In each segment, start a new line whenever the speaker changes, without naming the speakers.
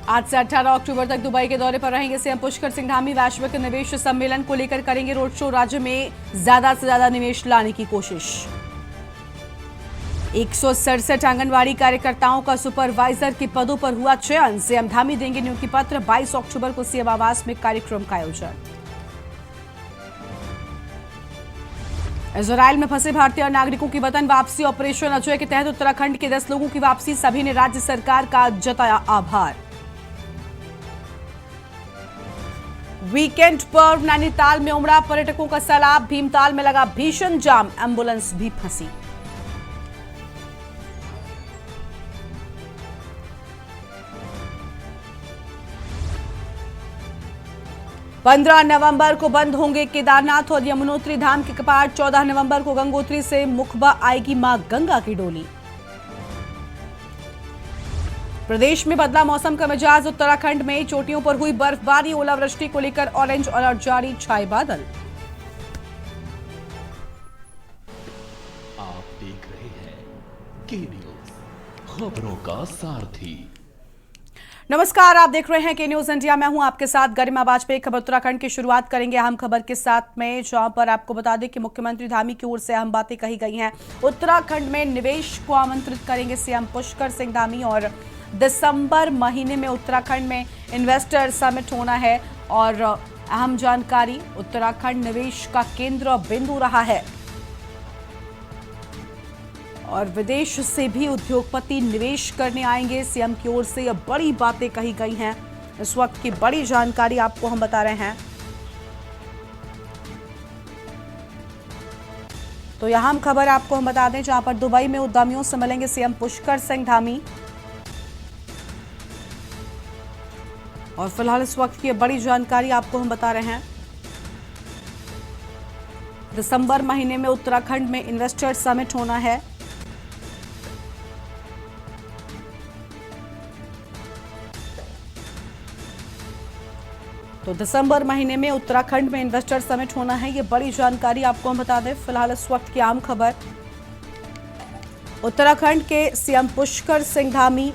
आज से 18 अक्टूबर तक दुबई के दौरे पर रहेंगे सीएम पुष्कर सिंह धामी। वैश्विक निवेश सम्मेलन को लेकर करेंगे रोड शो। राज्य में ज्यादा से ज्यादा निवेश लाने की कोशिश। 167 आंगनबाड़ी कार्यकर्ताओं का सुपरवाइजर के पदों पर हुआ चयन। सीएम धामी देंगे नियुक्ति पत्र। 22 अक्टूबर को सीएम आवास में कार्यक्रम का आयोजन। इजराइल में फंसे भारतीय नागरिकों की वतन वापसी। ऑपरेशन अजय के तहत उत्तराखंड के 10 लोगों की वापसी। सभी ने राज्य सरकार का जताया आभार। वीकेंड पर नैनीताल में उमड़ा पर्यटकों का सैलाब। भीमताल में लगा भीषण जाम। एंबुलेंस भी फंसी। पंद्रह नवंबर को बंद होंगे केदारनाथ और यमुनोत्री धाम के कपाट। 14 नवंबर को गंगोत्री से मुखबा आएगी मां गंगा की डोली। प्रदेश में बदला मौसम का मिजाज। उत्तराखंड में चोटियों पर हुई बर्फबारी। ओलावृष्टि को लेकर ऑरेंज अलर्ट जारी। छाए बादल।
आप देख रहे हैं के न्यूज, खबरों का सारथी।
नमस्कार, आप देख रहे हैं के न्यूज इंडिया। मैं हूं आपके साथ गरिमा वाजपेयी। खबर उत्तराखंड की शुरुआत करेंगे अहम खबर के साथ में, जहां पर आपको बता दें कि मुख्यमंत्री धामी की ओर से अहम बातें कही गई हैं। उत्तराखंड में निवेश को आमंत्रित करेंगे सीएम पुष्कर सिंह धामी और दिसंबर महीने में उत्तराखंड में इन्वेस्टर समिट होना है। और अहम जानकारी, उत्तराखंड निवेश का केंद्र बिंदु रहा है और विदेश से भी उद्योगपति निवेश करने आएंगे। सीएम की ओर से ये बड़ी बातें कही गई हैं। इस वक्त की बड़ी जानकारी आपको हम बता रहे हैं। तो यह अहम खबर आपको हम बता दें, जहां पर दुबई में उद्यमियों से मिलेंगे सीएम पुष्कर सिंह धामी। और फिलहाल इस वक्त की बड़ी जानकारी आपको हम बता रहे हैं। दिसंबर महीने में उत्तराखंड में इन्वेस्टर समिट होना है। तो दिसंबर महीने में उत्तराखंड में इन्वेस्टर समिट होना है, ये बड़ी जानकारी आपको हम बता दें। फिलहाल इस वक्त की आम खबर, उत्तराखंड के सीएम पुष्कर सिंह धामी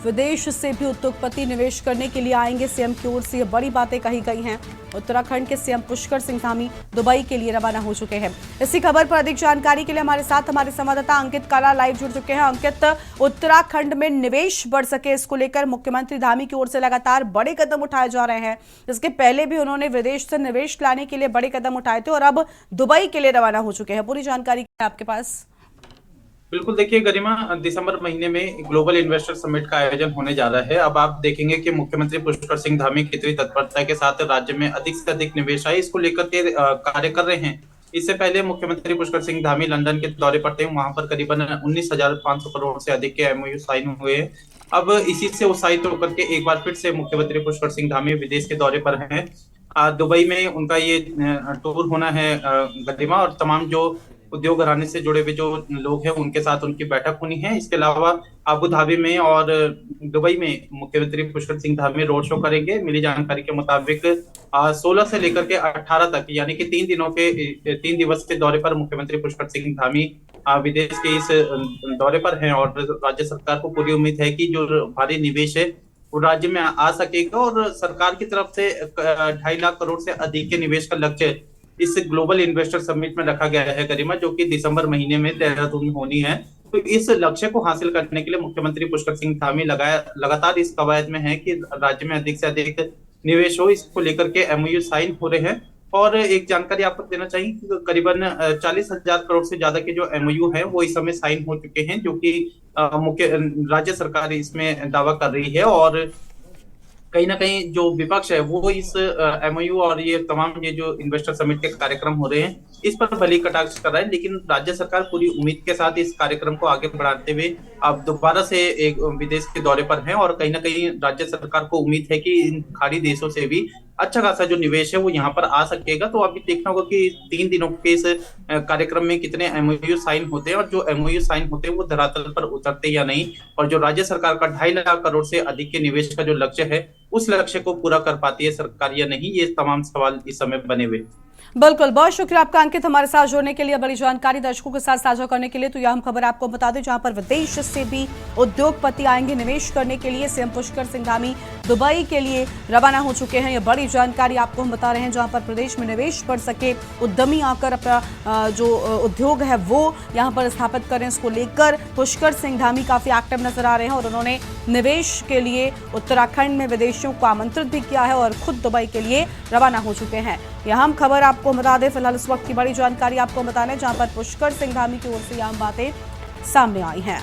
विदेश से भी उद्योगपति निवेश करने के लिए आएंगे। सीएम की ओर से ये बड़ी बातें कही गई हैं। उत्तराखंड के सीएम पुष्कर सिंह धामी दुबई के लिए रवाना हो चुके हैं। इसी खबर पर अधिक जानकारी के लिए हमारे साथ हमारे संवाददाता अंकित काला लाइव जुड़ चुके हैं। अंकित, उत्तराखंड में निवेश बढ़ सके, इसको लेकर मुख्यमंत्री धामी की ओर से लगातार बड़े कदम उठाए जा रहे हैं। इसके पहले भी उन्होंने विदेश से निवेश लाने के लिए बड़े कदम उठाए थे और अब दुबई के लिए रवाना हो चुके हैं। पूरी जानकारी आपके पास?
बिल्कुल, देखिए गरिमा, दिसंबर महीने में ग्लोबल इन्वेस्टर समिट का आयोजन होने जा रहा है। अब आप देखेंगे कि मुख्यमंत्री पुष्कर सिंह धामी कितनी तत्परता के साथ राज्य में अधिक से अधिक निवेश आए, इसको लेकर के कार्य कर रहे हैं। इससे पहले मुख्यमंत्री पुष्कर सिंह धामी लंदन के दौरे पर थे। वहां पर करीबन 19,500 करोड़ से अधिक के एमओयू साइन हुए हैं। अब इसी से उत्साहित होकर के एक बार फिर से मुख्यमंत्री पुष्कर सिंह धामी विदेश के दौरे पर हैं। दुबई में उनका ये टूर होना है गरिमा, और तमाम जो उद्योग घराने से जुड़े हुए जो लोग हैं उनके साथ उनकी बैठक होनी है। इसके अलावा अबू धाबी में और दुबई में मुख्यमंत्री पुष्कर सिंह धामी रोड शो करेंगे। मिली जानकारी के मुताबिक 16 से लेकर के 18 तक, यानी कि 3 दिवस के दौरे पर मुख्यमंत्री पुष्कर सिंह धामी विदेश के इस दौरे पर हैं। और राज्य सरकार को पूरी उम्मीद है कि जो भारी निवेश है वो राज्य में आ सकेगा। और सरकार की तरफ से 2.5 लाख करोड़ से अधिक के निवेश का लक्ष्य इस ग्लोबल इन्वेस्टर समिट में रखा गया है गरिमा, जो कि दिसंबर महीने में देहरादून में होनी है। तो इस लक्ष्य को हासिल करने के लिए मुख्यमंत्री पुष्कर सिंह धामी लगातार इस कवायद में है कि राज्य में अधिक से अधिक निवेश हो। इसको लेकर के एमओयू साइन हो रहे हैं। और एक जानकारी आपको देना चाहिए कि करीबन 40,000 करोड़ से ज्यादा के जो एमओयू है वो इस समय साइन हो चुके हैं, जो कि मुख्य राज्य सरकार इसमें दावा कर रही है। और कहीं ना कहीं जो विपक्ष है वो इस एमओयू और ये तमाम ये जो इन्वेस्टर समिट के कार्यक्रम हो रहे हैं इस पर भली कटाक्ष कर रहा है। लेकिन राज्य सरकार पूरी उम्मीद के साथ इस कार्यक्रम को आगे बढ़ाते हुए अब दोबारा से एक विदेश के दौरे पर हैं। और कहीं ना कहीं राज्य सरकार को उम्मीद है कि इन खाड़ी देशों से भी अच्छा खासा जो निवेश है वो यहाँ पर आ सकेगा। तो अभी देखना होगा कि 3 दिनों के इस कार्यक्रम में कितने एमओयू साइन होते हैं और जो एमओयू साइन होते हैं वो धरातल पर उतरते या नहीं, और जो राज्य सरकार का 2.5 लाख करोड़ से अधिक के निवेश का जो लक्ष्य है उस लक्ष्य को पूरा कर पाती है सरकार या नहीं, ये तमाम सवाल इस समय बने हुए।
बिल्कुल, बहुत शुक्रिया आपका अंकित, हमारे साथ जुड़ने के लिए, बड़ी जानकारी दर्शकों के साथ साझा करने के लिए। तो यह हम खबर आपको बता दें, जहां पर विदेश से भी उद्योगपति आएंगे निवेश करने के लिए। सीएम पुष्कर सिंह धामी दुबई के लिए रवाना हो चुके हैं। यह बड़ी जानकारी आपको हम बता रहे हैं, जहां पर प्रदेश में निवेश बढ़ सके, उद्यमी आकर अपना जो उद्योग है वो यहाँ पर स्थापित करें, इसको लेकर पुष्कर सिंह धामी काफी एक्टिव नजर आ रहे हैं। और उन्होंने निवेश के लिए उत्तराखंड में विदेशियों को आमंत्रित भी किया है और खुद दुबई के लिए रवाना हो चुके हैं। यह हम खबर आपको बता दें, फिलहाल इस वक्त की बड़ी जानकारी आपको बताने, जहां पर पुष्कर सिंह धामी की ओर से यह बातें सामने आई हैं।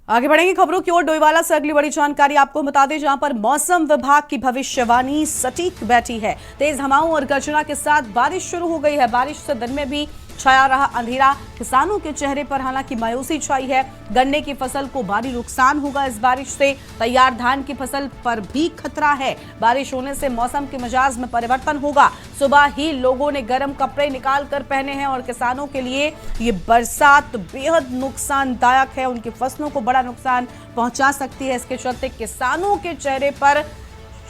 आगे बढ़ेंगे खबरों की ओर। डोईवाला से अगली बड़ी जानकारी आपको बता दें, जहां पर मौसम विभाग की भविष्यवाणी सटीक बैठी है। तेज हवाओं और गर्जना के साथ बारिश शुरू हो गई है। बारिश से दिन में भी छाया रहा अंधेरा। किसानों के चेहरे पर हालांकि मायूसी छाई है। गन्ने की फसल को भारी नुकसान होगा इस बारिश से। तैयार धान की फसल पर भी खतरा है। बारिश होने से मौसम के मिजाज में परिवर्तन होगा। सुबह ही लोगों ने गर्म कपड़े निकाल कर पहने हैं और किसानों के लिए ये बरसात बेहद नुकसानदायक है। उनकी फसलों को बड़ा नुकसान पहुंचा सकती है। इसके चलते किसानों के चेहरे पर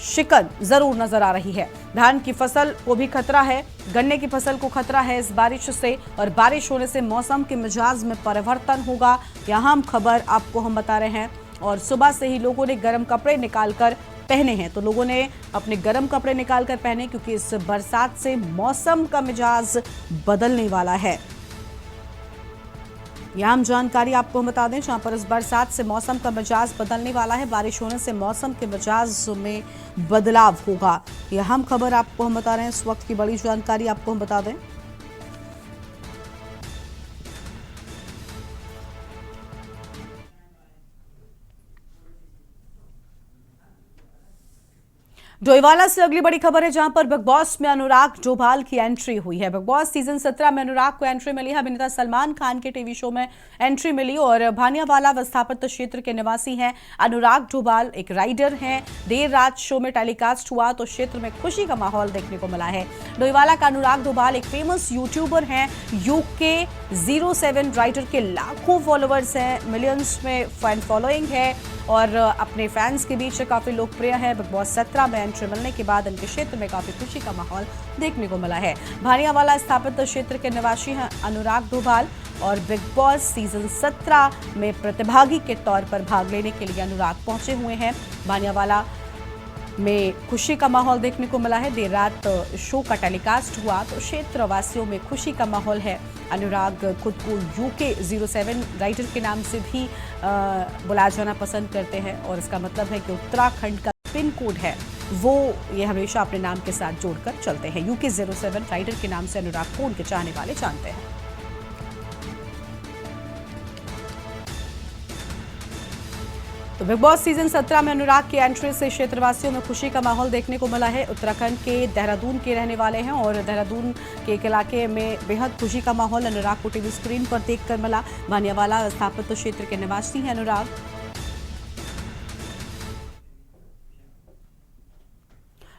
शिकन जरूर नजर आ रही है। धान की फसल को भी खतरा है, गन्ने की फसल को खतरा है इस बारिश से। और बारिश होने से मौसम के मिजाज में परिवर्तन होगा, यहाँ हम खबर आपको हम बता रहे हैं। और सुबह से ही लोगों ने गर्म कपड़े निकालकर पहने हैं। तो लोगों ने अपने गर्म कपड़े निकालकर पहने, क्योंकि इस बरसात से मौसम का मिजाज बदलने वाला है। यह हम जानकारी आपको हम बता दें, जहां पर इस बरसात से मौसम का मिजाज बदलने वाला है। बारिश होने से मौसम के मिजाज में बदलाव होगा। यह हम खबर आपको हम बता रहे हैं, इस वक्त की बड़ी जानकारी आपको हम बता दें। डोईवाला से अगली बड़ी खबर है, जहां पर बिग बॉस में अनुराग डोभाल की एंट्री हुई है। बिग बॉस सीजन 17 में अनुराग को एंट्री मिली है। अभिनेता सलमान खान के टीवी शो में एंट्री मिली और भानियावाला विस्थापित क्षेत्र के निवासी हैं अनुराग डोभाल, एक राइडर हैं। देर रात शो में टेलीकास्ट हुआ तो क्षेत्र में खुशी का माहौल देखने को मिला है। डोईवाला का अनुराग डोभाल एक फेमस यूट्यूबर हैं। UK 07 राइडर के लाखों फॉलोअर्स हैं, मिलियंस में फैन फॉलोइंग है और अपने फैंस के बीच काफी लोकप्रिय है। बिग बॉस 17 में एंट्री मिलने के बाद इनके क्षेत्र में काफी खुशी का माहौल देखने को मिला है। भानियावाला स्थापित क्षेत्र के निवासी हैं अनुराग डोभाल और बिग बॉस सीजन 17 में प्रतिभागी के तौर पर भाग लेने के लिए अनुराग पहुंचे हुए हैं। भानियावाला में खुशी का माहौल देखने को मिला है। देर रात शो का टेलीकास्ट हुआ तो क्षेत्रवासियों में खुशी का माहौल है। अनुराग खुद को UK 07 राइडर के नाम से भी बुलाया जाना पसंद करते हैं और इसका मतलब है कि उत्तराखंड का पिन कोड है वो ये हमेशा अपने नाम के साथ जोड़कर चलते हैं। UK 07 राइडर के नाम से अनुराग को उनके चाहने वाले जानते हैं। तो बिग बॉस सीजन 17 में अनुराग की एंट्री से क्षेत्रवासियों में खुशी का माहौल देखने को मिला है। उत्तराखंड के देहरादून के रहने वाले हैं और देहरादून के एक इलाके में बेहद खुशी का माहौल अनुराग को टीवी स्क्रीन पर देखकर मिला। भानियावाला स्थापित क्षेत्र के निवासी हैं अनुराग।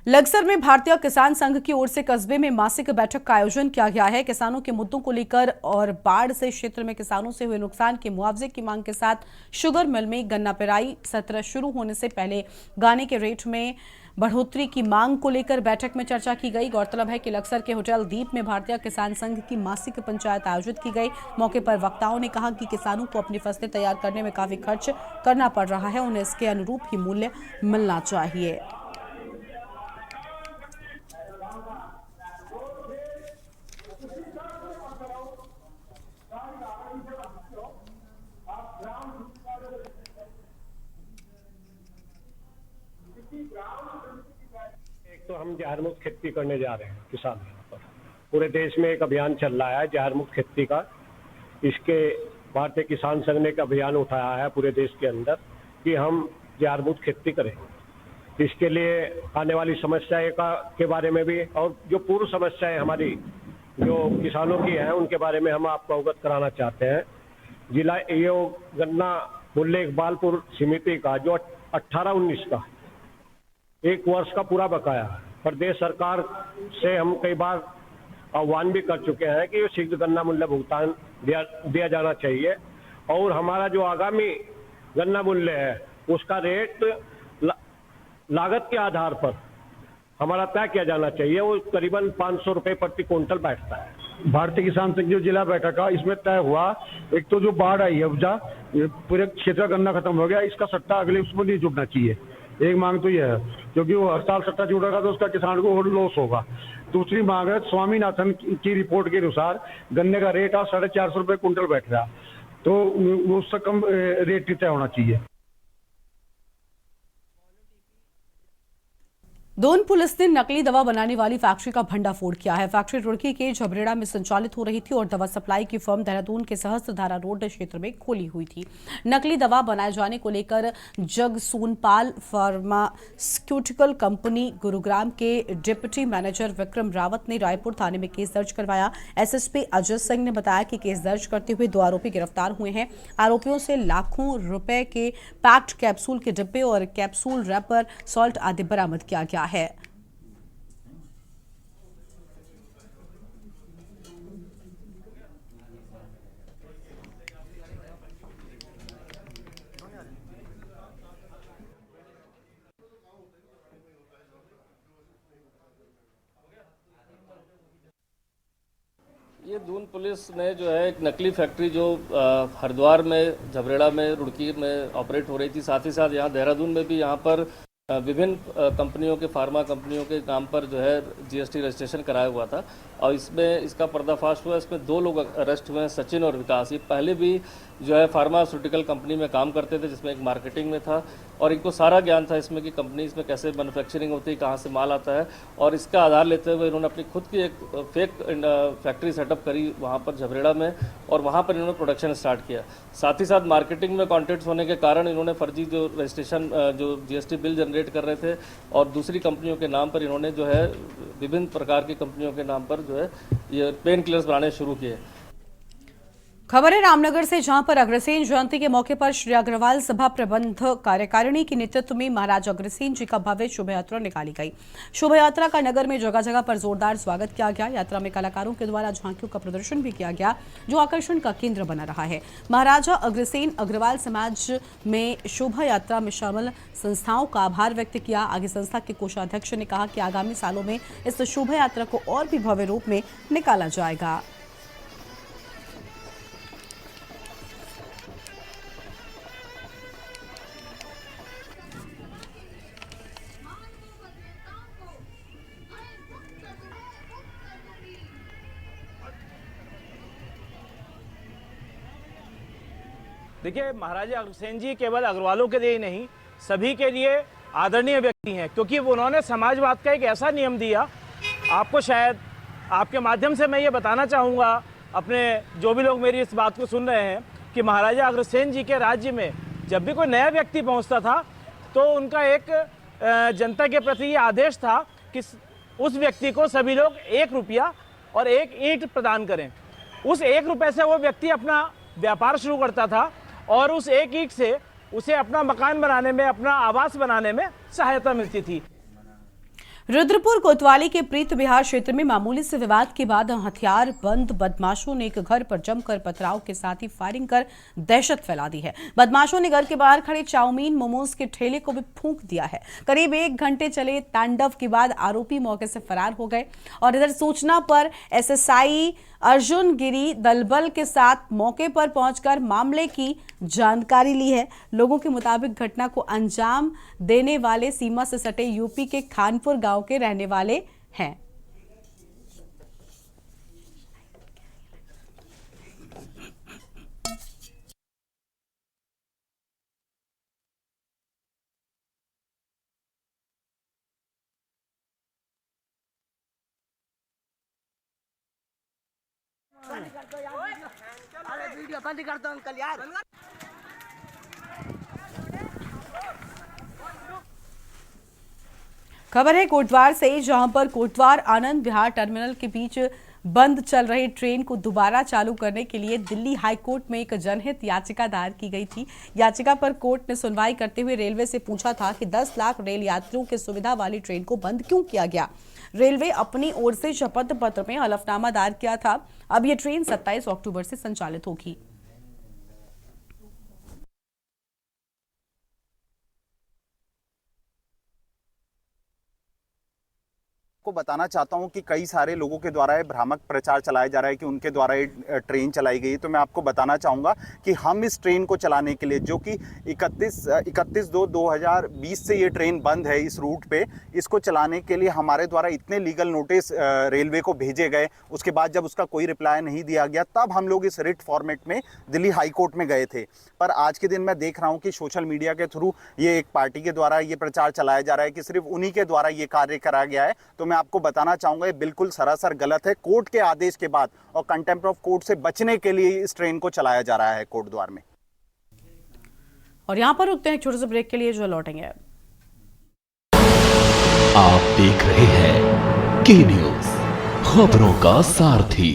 लगसर में भारतीय किसान संघ की ओर से कस्बे में मासिक बैठक का आयोजन किया गया है। किसानों के मुद्दों को लेकर और बाढ़ से क्षेत्र में किसानों से हुए नुकसान के मुआवजे की मांग के साथ शुगर मिल में गन्ना पेराई सत्र शुरू होने से पहले गन्ने के रेट में बढ़ोतरी की मांग को लेकर बैठक में चर्चा की गई। गौरतलब है कि लगसर के होटल दीप में भारतीय किसान संघ की मासिक पंचायत आयोजित की गई। मौके पर वक्ताओं ने कहा कि किसानों को अपनी फसलें तैयार करने में काफी खर्च करना पड़ रहा है, उन्हें इसके अनुरूप ही मूल्य मिलना चाहिए।
एक तो हम जहर मुक्त खेती करने जा रहे हैं किसान पर। पूरे देश में एक अभियान चल रहा है जहर मुक्त खेती का। इसके भारतीय किसान संघ ने एक अभियान उठाया है पूरे देश के अंदर कि हम जहर मुक्त खेती करें। इसके लिए आने वाली समस्याएं के बारे में भी और जो पूर्व समस्याएं हमारी जो किसानों की हैं उनके बारे में हम आपको अवगत कराना चाहते हैं। जिला ये गन्ना मूल्य इकबालपुर समिति का जो 18-19 का 1 वर्ष का पूरा बकाया है। प्रदेश सरकार से हम कई बार आह्वान भी कर चुके हैं कि शीघ्र गन्ना मूल्य भुगतान दिया जाना चाहिए और हमारा जो आगामी गन्ना मूल्य है उसका रेट लागत के आधार पर हमारा तय किया जाना चाहिए। वो करीबन 500 रुपए प्रति क्विंटल बैठता है। भारतीय किसान संघ जो जिला बैठक का इसमें तय हुआ, एक तो जो बाढ़ आई है उपजा पूरे क्षेत्र का गन्ना खत्म हो गया, इसका सट्टा अगले उसमें नहीं जुड़ना चाहिए। एक मांग तो यह है, क्योंकि वो हर साल सट्टा जुड़ेगा तो उसका किसान को और लॉस होगा। दूसरी मांग है, स्वामीनाथन की रिपोर्ट के अनुसार गन्ने का रेट आज 450 रुपए क्विंटल बैठ रहा, तो उससे कम रेट तय होना चाहिए।
दोन पुलिस ने नकली दवा बनाने वाली फैक्ट्री का भंडाफोड़ किया है। फैक्ट्री रुड़की के झबरेड़ा में संचालित हो रही थी और दवा सप्लाई की फर्म देहरादून के सहस्त्रधारा रोड क्षेत्र में खोली हुई थी। नकली दवा बनाए जाने को लेकर जगसूनपाल फार्मास्यूटिकल कंपनी गुरुग्राम के डिप्टी मैनेजर विक्रम रावत ने रायपुर थाने में केस दर्ज करवाया। एसएसपी अजय सिंह ने बताया कि केस दर्ज करते हुए 2 आरोपी गिरफ्तार हुए हैं। आरोपियों से लाखों रुपए के पैक्ड कैप्सूल के डिब्बे और कैप्सूल रैपर, सॉल्ट आदि बरामद किया गया है।
ये दून पुलिस ने जो है एक नकली फैक्ट्री जो हरिद्वार में, झबरेड़ा में, रुड़की में ऑपरेट हो रही थी, साथ ही साथ यहाँ देहरादून में भी यहाँ पर विभिन्न कंपनियों के, फार्मा कंपनियों के नाम पर जो है जीएसटी रजिस्ट्रेशन कराया हुआ था और इसमें इसका पर्दाफाश हुआ। इसमें 2 लोग अरेस्ट हुए हैं, सचिन और विकास। ये पहले भी जो है फार्मास्यूटिकल कंपनी में काम करते थे, जिसमें एक मार्केटिंग में था और इनको सारा ज्ञान था इसमें कि कंपनी इसमें कैसे मैन्युफैक्चरिंग होती है, कहाँ से माल आता है, और इसका आधार लेते हुए इन्होंने अपनी खुद की एक फेक फैक्ट्री सेटअप करी वहाँ पर झबरेड़ा में और वहाँ पर इन्होंने प्रोडक्शन स्टार्ट किया। साथ ही साथ मार्केटिंग में कॉन्टैक्ट्स होने के कारण इन्होंने फर्जी जो रजिस्ट्रेशन जो जीएसटी बिल जनरेट कर रहे थे और दूसरी कंपनियों के नाम पर इन्होंने जो है विभिन्न प्रकार की कंपनियों के नाम पर जो है ये पेन किलर्स बनाने शुरू किए।
खबर है रामनगर से, जहां पर अग्रसेन जयंती के मौके पर श्री अग्रवाल सभा प्रबंध कार्यकारिणी के नेतृत्व में महाराज अग्रसेन जी का भव्य शोभा यात्रा निकाली गई। शोभा यात्रा का नगर में जगह जगह पर जोरदार स्वागत किया गया। यात्रा में कलाकारों के द्वारा झांकियों का प्रदर्शन भी किया गया, जो आकर्षण का केंद्र बना रहा है। महाराजा अग्रसेन अग्रवाल समाज में शोभा यात्रा में शामिल संस्थाओं का आभार व्यक्त किया। आगे संस्था के कोषाध्यक्ष ने कहा कि आगामी सालों में इस शोभा यात्रा को और भी भव्य रूप में निकाला जाएगा।
देखिए, महाराजा अग्रसेन जी केवल अग्रवालों के लिए ही नहीं, सभी के लिए आदरणीय व्यक्ति हैं, क्योंकि उन्होंने समाजवाद का एक ऐसा नियम दिया। आपको शायद आपके माध्यम से मैं ये बताना चाहूँगा, अपने जो भी लोग मेरी इस बात को सुन रहे हैं, कि महाराजा अग्रसेन जी के राज्य में जब भी कोई नया व्यक्ति पहुँचता था तो उनका एक जनता के प्रति ये आदेश था कि उस व्यक्ति को सभी लोग 1 रुपया और 1 ईंट प्रदान करें। उस 1 रुपये से वो व्यक्ति अपना व्यापार शुरू करता था और उस 1 ईंट से उसे अपना मकान बनाने में, अपना आवास बनाने में सहायता मिलती थी।
रुद्रपुर कोतवाली के प्रीत विहार क्षेत्र में मामूली से विवाद के बाद हथियार बंद बदमाशों ने एक घर पर जमकर पथराव के साथ ही फायरिंग कर दहशत फैला दी है। बदमाशों ने घर के बाहर खड़े चाउमीन मोमोज के ठेले को भी फूंक दिया है। करीब 1 घंटे चले तांडव के बाद आरोपी मौके से फरार हो गए और इधर सूचना पर एसएसआई अर्जुन गिरी दलबल के साथ मौके पर पहुंचकर मामले की जानकारी ली है। लोगों के मुताबिक घटना को अंजाम देने वाले सीमा से सटे यूपी के खानपुर गांव के रहने वाले हैं।
अरे वीडियो बंद कर दो अंकल यार।
खबर है कोटवार से, जहां पर कोटवार आनंद विहार टर्मिनल के बीच बंद चल रही ट्रेन को दोबारा चालू करने के लिए दिल्ली हाई कोर्ट में एक जनहित याचिका दायर की गई थी। याचिका पर कोर्ट ने सुनवाई करते हुए रेलवे से पूछा था कि 10 लाख रेल यात्रियों की सुविधा वाली ट्रेन को बंद क्यों किया गया। रेलवे अपनी ओर से शपथ पत्र में हलफनामा दायर किया था। अब यह ट्रेन 27 अक्टूबर से संचालित होगी।
आपको बताना चाहता हूं कि कई सारे लोगों के द्वारा ये भ्रामक प्रचार चलाया जा रहा है कि उनके द्वारा ये ट्रेन चलाई गई। तो मैं आपको बताना चाहूँगा कि हम इस ट्रेन को चलाने के लिए, जो कि 31/2/2020 से ये ट्रेन बंद है इस रूट पे, इसको चलाने के लिए हमारे द्वारा इतने लीगल नोटिस रेलवे को भेजे गए। उसके बाद जब उसका कोई रिप्लाई नहीं दिया गया, तब हम लोग इस रिट फॉर्मेट में दिल्ली हाई कोर्ट में गए थे। पर आज के दिन मैं देख रहा हूँ कि सोशल मीडिया के थ्रू ये एक पार्टी के द्वारा ये प्रचार चलाया जा रहा है कि सिर्फ उन्हीं के द्वारा ये कार्य करा गया है। तो मैं आपको बताना चाहूंगा ये बिल्कुल सरासर गलत है। कोर्ट के आदेश के बाद और कंटेम्प्ट ऑफ कोर्ट से बचने के लिए इस ट्रेन को चलाया जा रहा है कोर्ट द्वार में।
और यहाँ पर रुकते हैं एक छोटे से ब्रेक के लिए, जो लौटेंगे।
आप देख रहे हैं के न्यूज, खबरों का सारथी।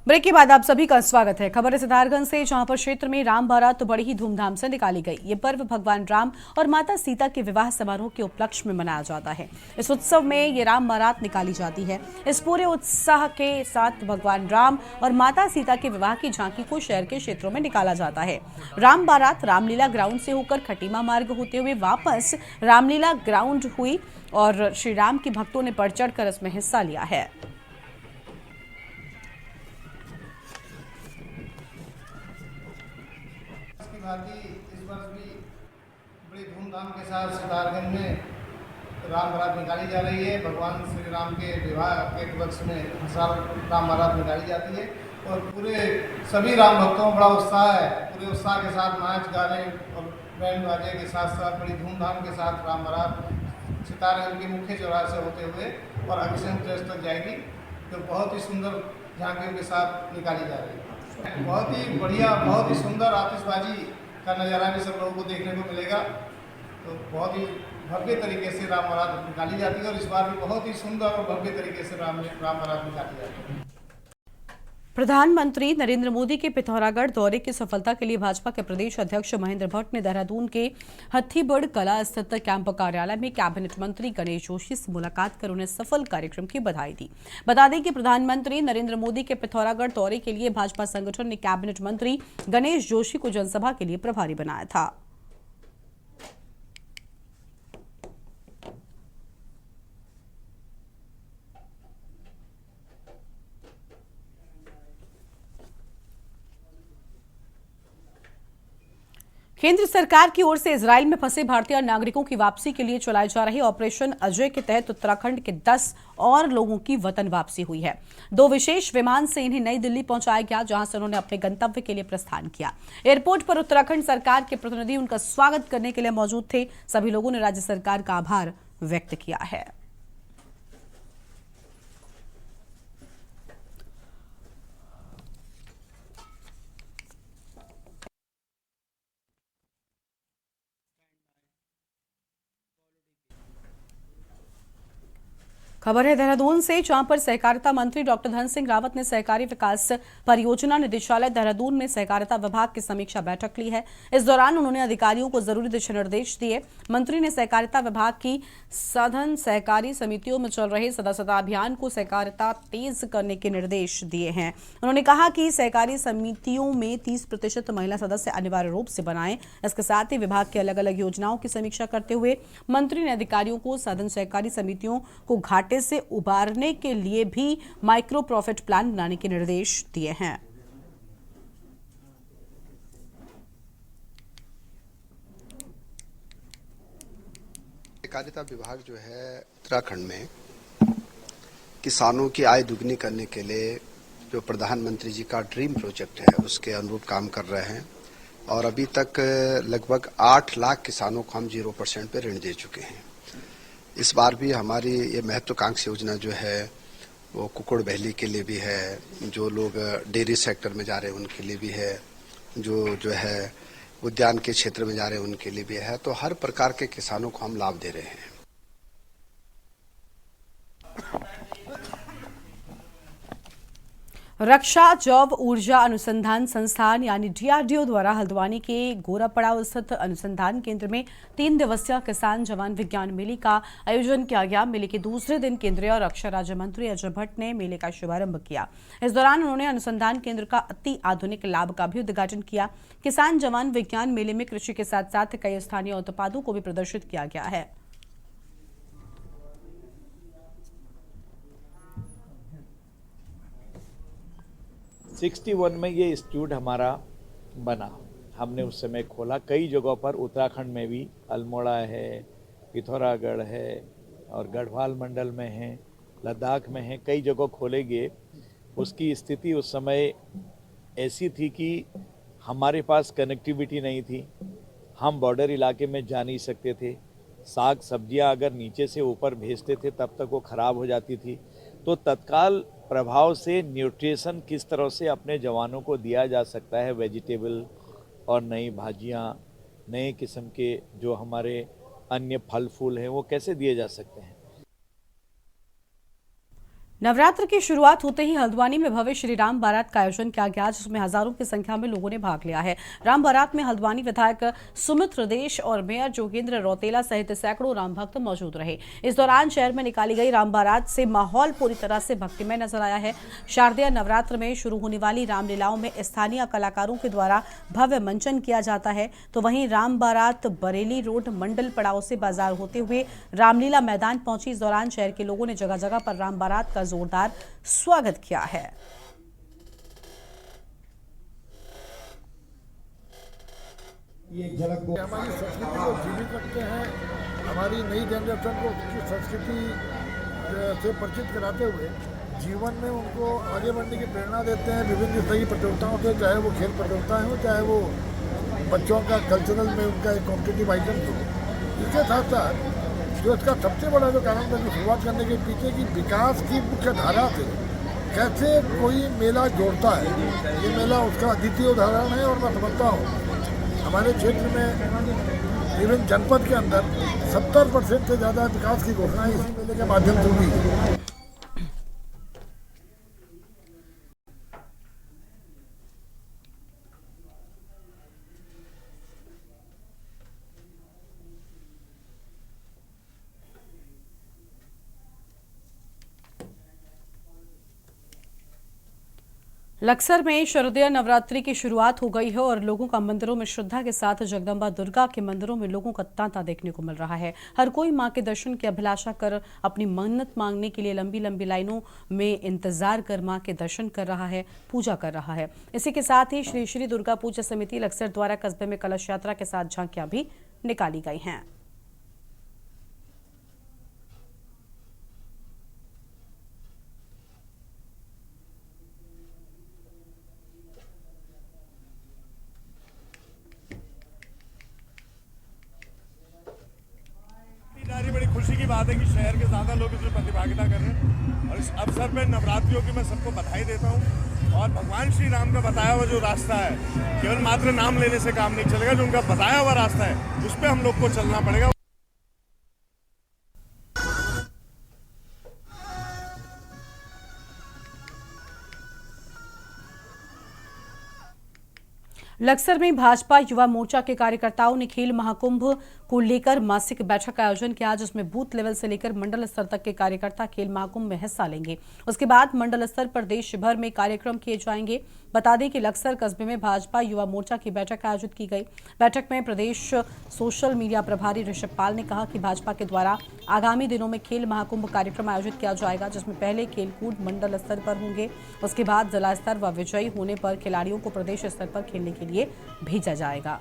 ब्रेक के बाद आप सभी का स्वागत है। खबर है सिद्धार्थगंज से, जहां पर क्षेत्र में राम बारात तो बड़ी ही धूमधाम से निकाली गई। ये पर्व भगवान राम और माता सीता के विवाह समारोह के उपलक्ष्य में मनाया जाता है। इस उत्सव में ये राम बारात निकाली जाती है। इस पूरे उत्साह के साथ भगवान राम और माता सीता के विवाह की झांकी को शहर के क्षेत्रों में निकाला जाता है। राम बारात रामलीला ग्राउंड से होकर खटीमा मार्ग होते हुए वापस रामलीला ग्राउंड हुई और श्री राम के भक्तों ने बढ़ चढ़ कर इसमें हिस्सा लिया है।
इस वर्ष भी बड़ी धूमधाम के साथ सिद्धार्थगंज में राम बारात निकाली जा रही है। भगवान श्री राम के विवाह के उपलक्ष्य में हर साल राम बारात निकाली जाती है और पूरे सभी राम भक्तों में बड़ा उत्साह है। पूरे उत्साह के साथ नाच गाने और बैंड बाजे के साथ साथ बड़ी धूमधाम के साथ राम बारात सिद्धार्थगंज के मुख्य चौराहे से होते हुए और अग्रसेन प्रेस तक जाएगी, जो बहुत ही सुंदर झांकियों के साथ निकाली जा रही है। बहुत ही बढ़िया, बहुत ही सुंदर आतिशबाजी का नज़ारा भी सब लोगों को देखने को मिलेगा। तो बहुत ही भव्य तरीके से राम बारात निकाली जाती है और इस बार भी बहुत ही सुंदर और भव्य तरीके से राम बारात निकाली जाती है।
प्रधानमंत्री नरेंद्र मोदी के पिथौरागढ़ दौरे की सफलता के लिए भाजपा के प्रदेश अध्यक्ष महेंद्र भट्ट ने देहरादून के हथीबढ़ कला स्थित कैंप कार्यालय में कैबिनेट मंत्री गणेश जोशी से मुलाकात कर उन्हें सफल कार्यक्रम की बधाई दी। बता दें कि प्रधानमंत्री नरेंद्र मोदी के पिथौरागढ़ दौरे के लिए भाजपा संगठन ने कैबिनेट मंत्री गणेश जोशी को जनसभा के लिए प्रभारी बनाया था। केंद्र सरकार की ओर से इजराइल में फंसे भारतीय नागरिकों की वापसी के लिए चलाए जा रहे ऑपरेशन अजय के तहत उत्तराखंड के 10 और लोगों की वतन वापसी हुई है। 2 विशेष विमान से इन्हें नई दिल्ली पहुंचाया गया, जहां से उन्होंने अपने गंतव्य के लिए प्रस्थान किया। एयरपोर्ट पर उत्तराखंड सरकार के प्रतिनिधि उनका स्वागत करने के लिए मौजूद थे। सभी लोगों ने राज्य सरकार का आभार व्यक्त किया है। खबर है देहरादून से, जहां पर सहकारिता मंत्री डॉक्टर धन सिंह रावत ने सहकारी विकास परियोजना निदेशालय देहरादून में सहकारिता विभाग की समीक्षा बैठक ली है। इस दौरान उन्होंने अधिकारियों को जरूरी दिशा निर्देश दिए। मंत्री ने सहकारिता विभाग की सघन सहकारी समितियों में चल रहे सदस्यता अभियान को सहकारिता तेज करने के निर्देश दिए हैं। उन्होंने कहा कि सहकारी समितियों में 30% महिला सदस्य अनिवार्य रूप से बनाएं। इसके साथ ही विभाग की अलग अलग योजनाओं की समीक्षा करते हुए मंत्री ने अधिकारियों को सघन सहकारी समितियों को घाटे से उबारने के लिए भी माइक्रो प्रॉफिट प्लान बनाने के निर्देश दिए हैं।
सहकारिता विभाग जो है उत्तराखंड में किसानों की आय दुगनी करने के लिए जो प्रधानमंत्री जी का ड्रीम प्रोजेक्ट है उसके अनुरूप काम कर रहे हैं और अभी तक लगभग 8 लाख किसानों को हम 0% पे ऋण दे चुके हैं। इस बार भी हमारी ये महत्वाकांक्षी योजना जो है वो कुक्कुड़ बहली के लिए भी है, जो लोग डेयरी सेक्टर में जा रहे हैं उनके लिए भी है, जो है उद्यान के क्षेत्र में जा रहे हैं उनके लिए भी है। तो हर प्रकार के किसानों को हम लाभ दे रहे हैं।
रक्षा जैव ऊर्जा अनुसंधान संस्थान यानी डीआरडीओ द्वारा हल्द्वानी के गोरापड़ाव स्थित अनुसंधान केंद्र में 3 दिवसीय किसान जवान विज्ञान मेले का आयोजन किया गया। मेले के दूसरे दिन केंद्रीय और रक्षा राज्य मंत्री अजय भट्ट ने मेले का शुभारंभ किया। इस दौरान उन्होंने अनुसंधान केंद्र का अति आधुनिक लैब का भी उद्घाटन किया। किसान जवान विज्ञान मेले में कृषि के साथ साथ कई स्थानीय उत्पादों को भी प्रदर्शित किया गया है।
61 में ये इंस्टीट्यूट हमारा बना। हमने उस समय खोला कई जगहों पर, उत्तराखंड में भी अल्मोड़ा है, पिथौरागढ़ है और गढ़वाल मंडल में है, लद्दाख में है, कई जगह खोले गए। उसकी स्थिति उस समय ऐसी थी कि हमारे पास कनेक्टिविटी नहीं थी, हम बॉर्डर इलाके में जा नहीं सकते थे, साग सब्जियां अगर नीचे से ऊपर भेजते थे तब तक वो ख़राब हो जाती थी। तो तत्काल प्रभाव से न्यूट्रिशन किस तरह से अपने जवानों को दिया जा सकता है, वेजिटेबल और नई भाजियां, नए किस्म के जो हमारे अन्य फल फूल हैं वो कैसे दिए जा सकते हैं।
नवरात्र की शुरुआत होते ही हल्द्वानी में भव्य श्री राम बारात का आयोजन किया गया, जिसमें हजारों की संख्या में लोगों ने भाग लिया है। राम बारात में हल्द्वानी विधायक सुमित्र देश और मेयर जोगेंद्र रौतेला सहित सैकड़ों राम भक्त मौजूद रहे। इस दौरान शहर में निकाली गई राम बारात से माहौल पूरी तरह से भक्तिमय नजर आया है। शारदीय नवरात्र में शुरू होने वाली रामलीलाओं में स्थानीय कलाकारों के द्वारा भव्य मंचन किया जाता है, तो वहीं राम बारात बरेली रोड मंडल पड़ाव से बाजार होते हुए रामलीला मैदान पहुंची। इस दौरान शहर के लोगों ने जगह जगह पर राम बारात का जोरदार स्वागत किया है।
ये एक झलक हमारी संस्कृति को जीवित रखते हैं, हमारी नई जनरेशन को उसकी संस्कृति से परिचित कराते हुए जीवन में उनको आगे बढ़ने की प्रेरणा देते हैं विभिन्न तरह की प्रतियोगिताओं से, चाहे वो खेल प्रतियोगिता हो, चाहे वो बच्चों का कल्चरल में उनका एक कॉम्पिटिटिव आइटम हो। इसके साथ साथ जो इसका सबसे बड़ा जो कारण था शुरुआत करने के पीछे की विकास की मुख्य धारा से कैसे कोई मेला जोड़ता है, ये मेला उसका अद्वितीय उदाहरण है। और मैं समझता हूँ हमारे क्षेत्र में इवन जनपद के अंदर 70% से ज़्यादा विकास की घोषणा इसी मेले के माध्यम से हुई है।
लक्सर में शारदीय नवरात्रि की शुरुआत हो गई है और लोगों का मंदिरों में श्रद्धा के साथ जगदम्बा दुर्गा के मंदिरों में लोगों का तांता देखने को मिल रहा है। हर कोई मां के दर्शन की अभिलाषा कर अपनी मन्नत मांगने के लिए लंबी लंबी लाइनों में इंतजार कर मां के दर्शन कर रहा है, पूजा कर रहा है। इसी के साथ ही श्री श्री दुर्गा पूजा समिति लक्सर द्वारा कस्बे में कलश यात्रा के साथ झांकियां भी निकाली गई हैं।
बड़ी खुशी की बात है कि शहर के ज़्यादा लोग इसमें प्रतिभागिता कर रहे हैं और इस अवसर पर नवरात्रियों की मैं सबको बधाई देता हूं। और भगवान श्री राम का बताया हुआ जो रास्ता है, केवल मात्र नाम लेने से काम नहीं चलेगा, जो उनका बताया हुआ रास्ता है उस पर हम लोग को चलना पड़ेगा।
लक्सर में भाजपा युवा मोर्चा के कार्यकर्ताओं ने खेल महाकुंभ को लेकर मासिक बैठक का आयोजन किया, जिसमें बूथ लेवल से लेकर मंडल स्तर तक के कार्यकर्ता खेल महाकुंभ में हिस्सा लेंगे। उसके बाद मंडल स्तर पर देश भर में कार्यक्रम किए जाएंगे। बता दें कि लक्सर कस्बे में भाजपा युवा मोर्चा की बैठक आयोजित की गई। बैठक में प्रदेश सोशल मीडिया प्रभारी ऋषभ पाल ने कहा कि भाजपा के द्वारा आगामी दिनों में खेल महाकुंभ कार्यक्रम आयोजित किया जाएगा, जिसमें पहले खेलकूद मंडल स्तर पर होंगे। उसके बाद जिला स्तर व विजयी होने पर खिलाड़ियों को प्रदेश स्तर पर खेलने के लिए भेजा जाएगा।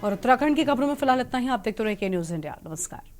और उत्तराखंड की खबरों में फिलहाल इतना ही। आप देखते रहिए के न्यूज़ इंडिया। नमस्कार।